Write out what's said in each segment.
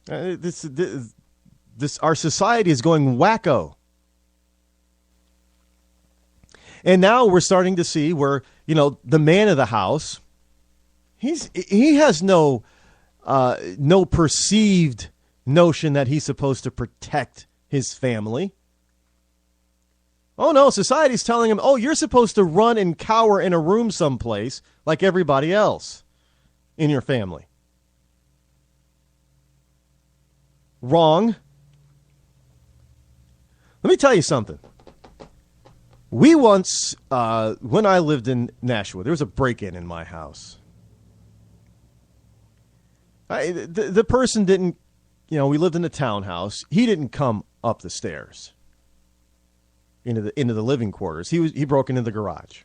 This our society is going wacko. And now we're starting to see where, the man of the house, he has no perceived notion that he's supposed to protect his family. Oh, no, society's telling him, oh, you're supposed to run and cower in a room someplace like everybody else in your family. Wrong. Let me tell you something. We once, when I lived in Nashua, there was a break-in in my house. The person didn't, we lived in a townhouse. He didn't come up the stairs into the living quarters. He broke into the garage.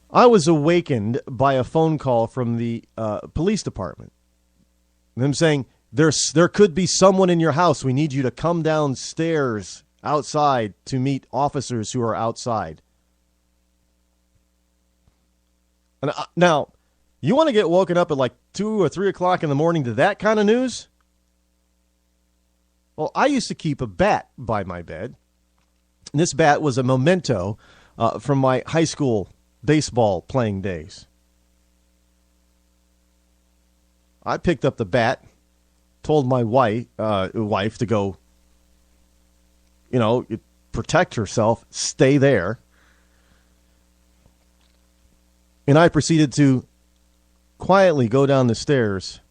I was awakened by a phone call from the police department. Them saying, there could be someone in your house. We need you to come downstairs outside to meet officers who are outside. And now, you want to get woken up at like 2 or 3 o'clock in the morning to that kind of news? Well, I used to keep a bat by my bed. And this bat was a memento from my high school baseball playing days. I picked up the bat, told my wife to go, protect herself, stay there. And I proceeded to quietly go down the stairs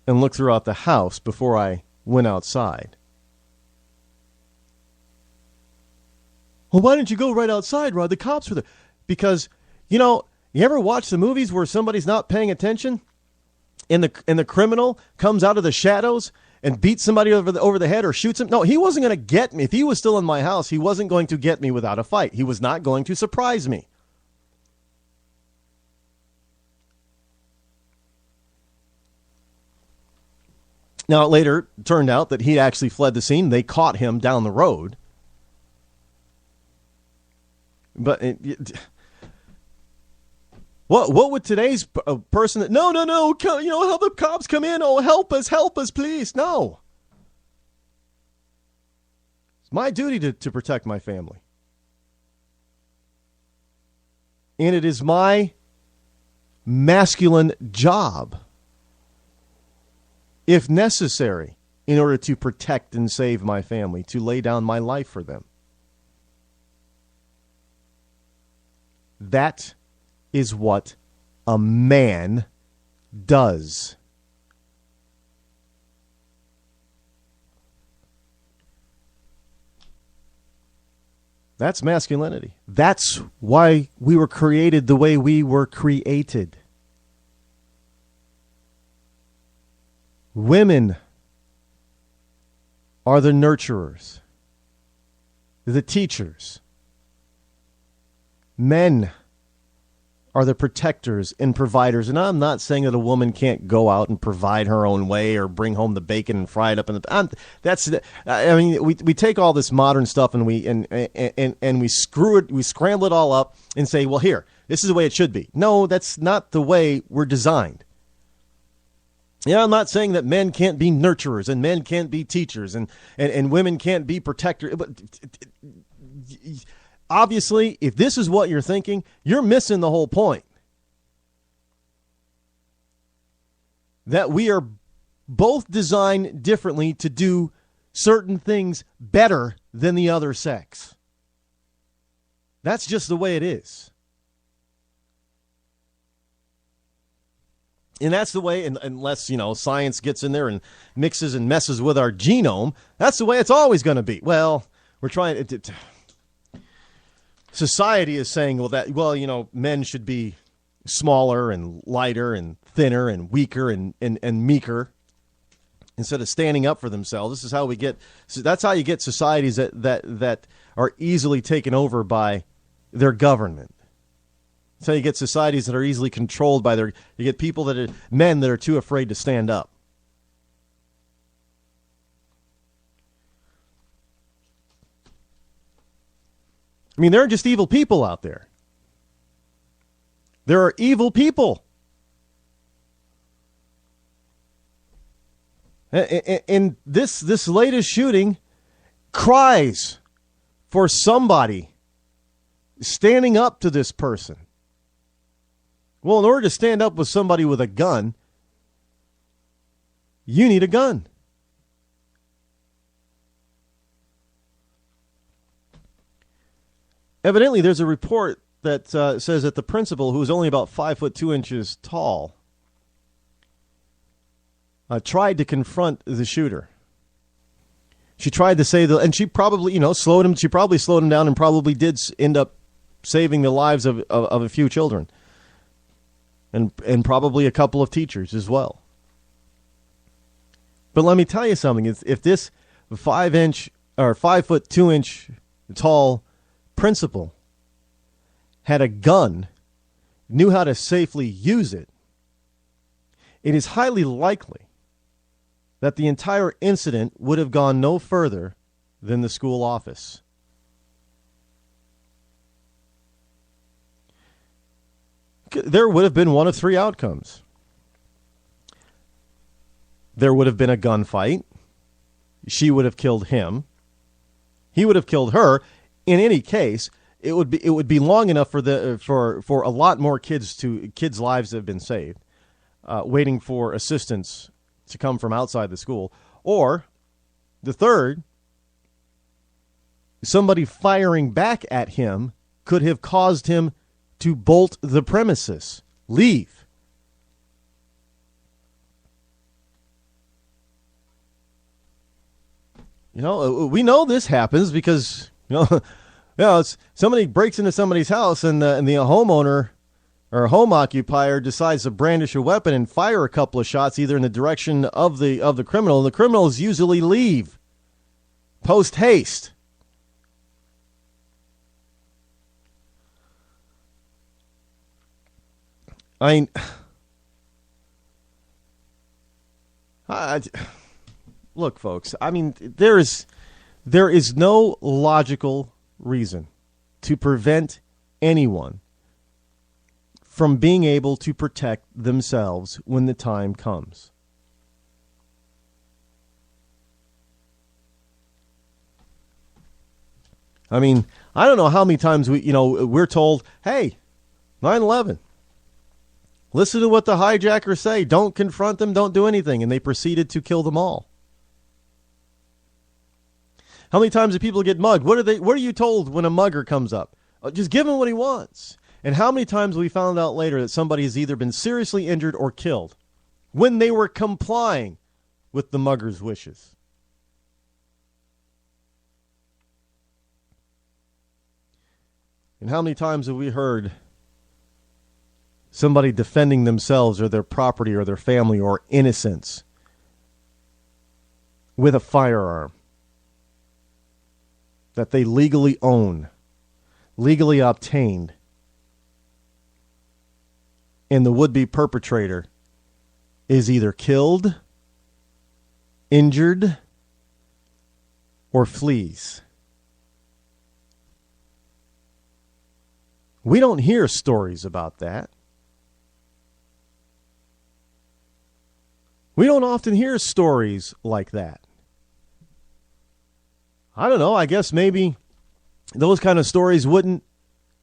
and look throughout the house before I went outside. Well, why didn't you go right outside, Rod? The cops were there. Because, you ever watch the movies where somebody's not paying attention and the criminal comes out of the shadows and beats somebody over the head or shoots him? No, he wasn't going to get me. If he was still in my house, he wasn't going to get me without a fight. He was not going to surprise me. Now, it later turned out that he actually fled the scene. They caught him down the road. But what would today's person that, no, help the cops come in. Oh, help us, please. No. It's my duty to protect my family. And it is my masculine job, if necessary, in order to protect and save my family, to lay down my life for them. That is what a man does. That's masculinity. That's why we were created the way we were created. Women are the nurturers, the teachers. Men are the protectors and providers. And I'm not saying that a woman can't go out and provide her own way or bring home the bacon and fry it up in the. We take all this modern stuff and we screw it, we scramble it all up and say, well, here, this is the way it should be. No, that's not the way we're designed. Yeah, I'm not saying that men can't be nurturers and men can't be teachers and women can't be protectors. But obviously, if this is what you're thinking, you're missing the whole point. That we are both designed differently to do certain things better than the other sex. That's just the way it is. And that's the way, unless, science gets in there and mixes and messes with our genome, that's the way it's always going to be. Well, we're trying to society is saying, men should be smaller and lighter and thinner and weaker and meeker instead of standing up for themselves. This is how we get. So that's how you get societies that are easily taken over by their government. That's how you get societies that are easily controlled by you get people men that are too afraid to stand up. I mean, there are just evil people out there. There are evil people. And this latest shooting cries for somebody standing up to this person. Well, in order to stand up with somebody with a gun, you need a gun. Evidently, there's a report that says that the principal, who was only about 5'2" tall, tried to confront the shooter. She tried to say and she probably, slowed him. She probably slowed him down and probably did end up saving the lives of a few children, and probably a couple of teachers as well. But let me tell you something: if this 5'2" tall principal had a gun, knew how to safely use it, it is highly likely that the entire incident would have gone no further than the school office. There would have been one of three outcomes. There would have been a gunfight. She would have killed him. He would have killed her. In any case, it would be long enough for a lot more kids' lives to have been saved, waiting for assistance to come from outside the school. Or the third, somebody firing back at him could have caused him to bolt the premises, leave. We know this happens because it's somebody breaks into somebody's house and the homeowner or home occupier decides to brandish a weapon and fire a couple of shots either in the direction of the criminal. And the criminals usually leave post haste. Look, folks, there is no logical reason to prevent anyone from being able to protect themselves when the time comes. I don't know how many times we're told, hey, 9/11. Listen to what the hijackers say. Don't confront them. Don't do anything. And they proceeded to kill them all. How many times do people get mugged? What are you told when a mugger comes up? Just give him what he wants. And how many times we found out later that somebody has either been seriously injured or killed when they were complying with the mugger's wishes? And how many times have we heard somebody defending themselves or their property or their family or innocence with a firearm that they legally own, legally obtained, and the would-be perpetrator is either killed, injured, or flees? We don't hear stories about that. We don't often hear stories like that. I don't know. I guess maybe those kind of stories wouldn't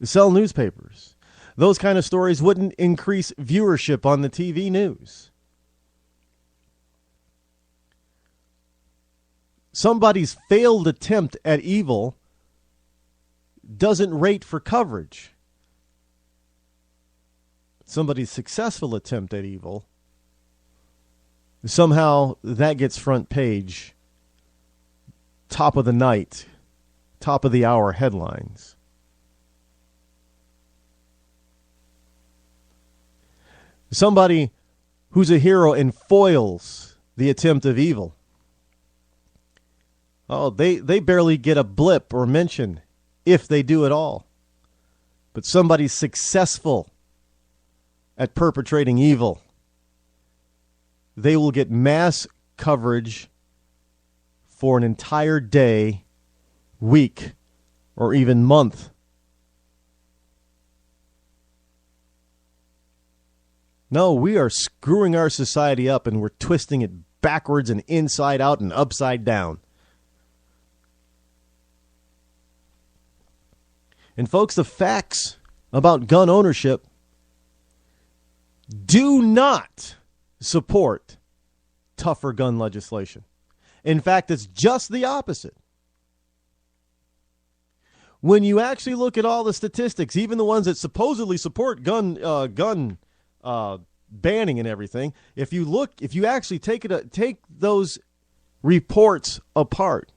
sell newspapers. Those kind of stories wouldn't increase viewership on the TV news. Somebody's failed attempt at evil doesn't rate for coverage. Somebody's successful attempt at evil, somehow that gets front page, top of the night, top of the hour headlines. Somebody who's a hero and foils the attempt of evil, they barely get a blip or mention if they do at all. But somebody's successful at perpetrating evil, they will get mass coverage for an entire day, week, or even month. No, we are screwing our society up and we're twisting it backwards and inside out and upside down. And folks, the facts about gun ownership do not support tougher gun legislation. In fact, it's just the opposite. When you actually look at all the statistics, even the ones that supposedly support gun banning and everything, if you actually take those reports apart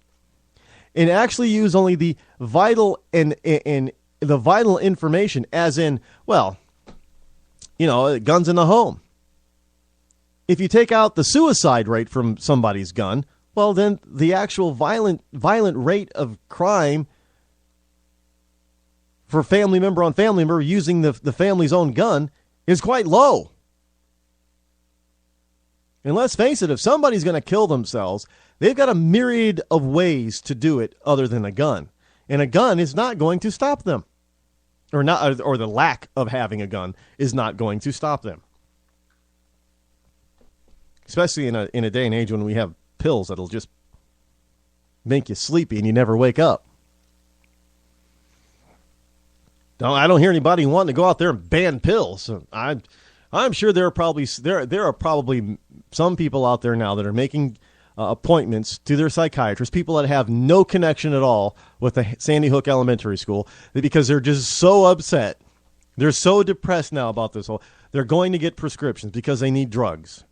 and actually use only the vital and the vital information, as in, well, guns in the home. If you take out the suicide rate from somebody's gun, well, then the actual violent rate of crime for family member on family member using the family's own gun is quite low. And let's face it, if somebody's going to kill themselves, they've got a myriad of ways to do it other than a gun. And a gun is not going to stop them. Or the lack of having a gun is not going to stop them. Especially in a day and age when we have pills that'll just make you sleepy and you never wake up. I don't hear anybody wanting to go out there and ban pills. I'm sure there are probably some people out there now that are making appointments to their psychiatrist, people that have no connection at all with the Sandy Hook Elementary School, because they're just so upset. They're so depressed now about this whole. They're going to get prescriptions because they need drugs.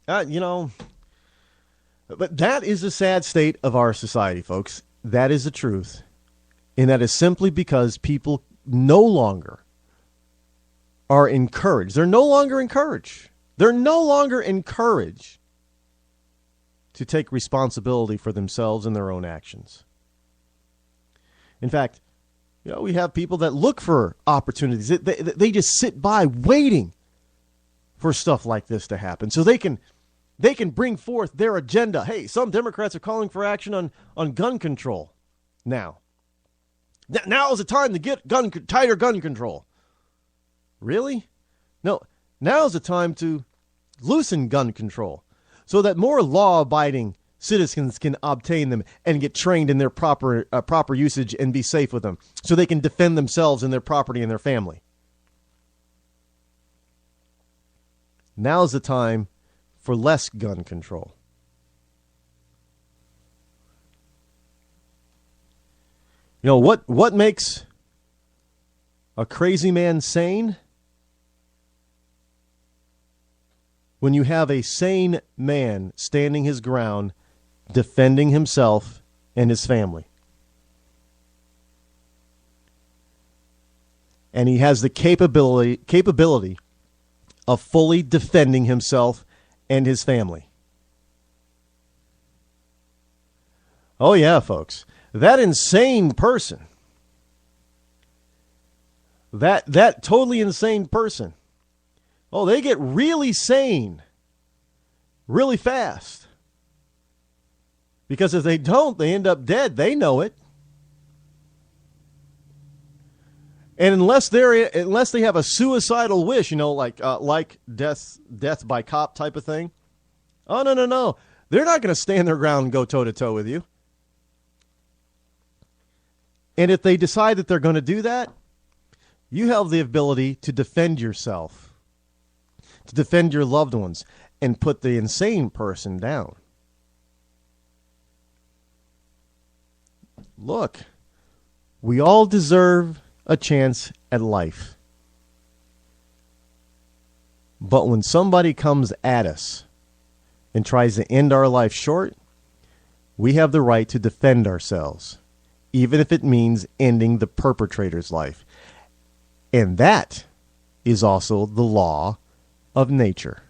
But that is the sad state of our society, folks. That is the truth. And that is simply because people no longer are encouraged. They're no longer encouraged. They're no longer encouraged to take responsibility for themselves and their own actions. In fact, we have people that look for opportunities. They just sit by waiting for stuff like this to happen so they can bring forth their agenda. Hey, some Democrats are calling for action on gun control now. Now is the time to get tighter gun control. Really? No. Now is the time to loosen gun control so that more law-abiding citizens can obtain them and get trained in their proper usage and be safe with them so they can defend themselves and their property and their family. Now is the time for less gun control. What makes a crazy man sane? When you have a sane man standing his ground, defending himself and his family. And he has the capability of fully defending himself and his family. Oh yeah, folks. That insane person, that totally insane person, they get really sane really fast. Because if they don't, they end up dead. They know it. And unless they have a suicidal wish, like death by cop type of thing, oh no, they're not going to stand their ground and go toe to toe with you. And if they decide that they're going to do that, you have the ability to defend yourself, to defend your loved ones, and put the insane person down. Look, we all deserve a chance at life. But when somebody comes at us and tries to end our life short, we have the right to defend ourselves, even if it means ending the perpetrator's life. And that is also the law of nature.